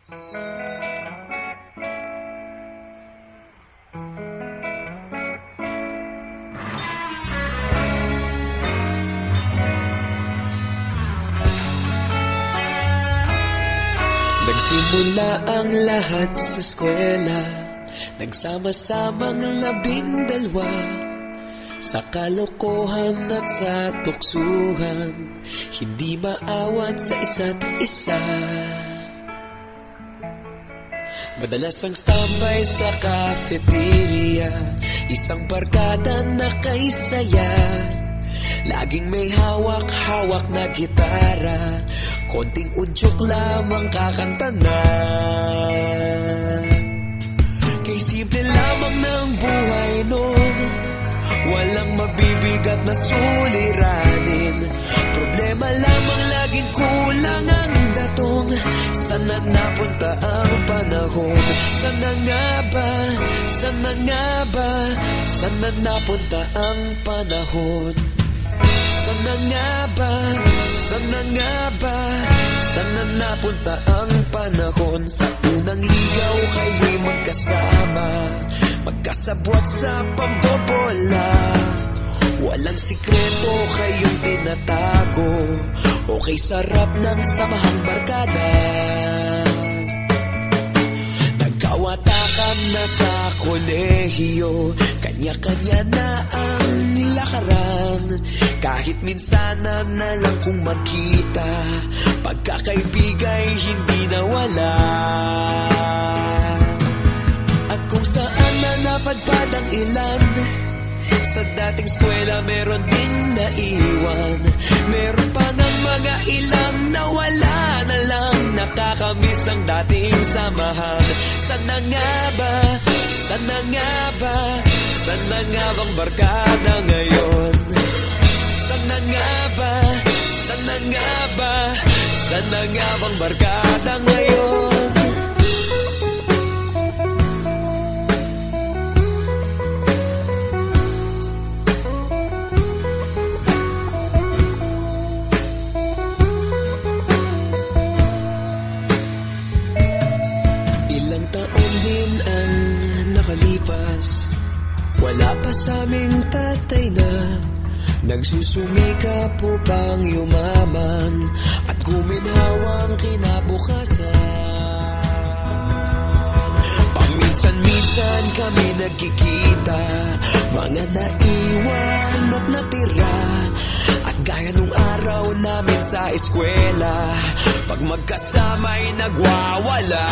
Nagsimula ang lahat sa eskwela, nagsama-samang 12 sa kalokohan at sa tuksuhan, hindi maawat sa isa't isa. Madalas ang standby sa cafeteria, isang barkada na kay saya. Laging may hawak-hawak na gitara, konting udyok lamang kakanta na. Kay simple lamang ng buhay noon, walang mabibigat na suliranin. Problema lamang laging kulang ang datong. Sana napunta ang panahon? Sana nga ba? Sana nga ba? Sana napunta ang panahon? Sana nga ba? Sana nga ba? Sana napunta ang panahon? Sa unang ligaw kayo'y magkasama, magkasabwat sa pambobola. Walang sikreto kayong tinatago, okay sarap ng samahang barkada. Nagkawatakan na sa kolehiyo, kanya-kanya na ang nilakaran. Kahit minsanan na lang kung magkita, pagkakaibigay hindi nawala. At kung saan na napadpad ang ilan, sa dating eskwela meron din naiwan. Meron pa ng mga ilang nawala na lang, nakakamiss ang dating samahan. Sana nga ba? Sana nga ba? Sana nga bang barkada ngayon? Sana nga ba? Sana nga ba? Sana nga bang barkada ngayon? Ilang taon din ang nakalipas, wala pa sa aming tatay na nagsusumikap upang yumaman at guminhawang kinabukasan. Paminsan-minsan kami nagkikita, mga naiwan at natira. At gaya nung araw namin sa eskwela, pag magkasama'y nagwawala.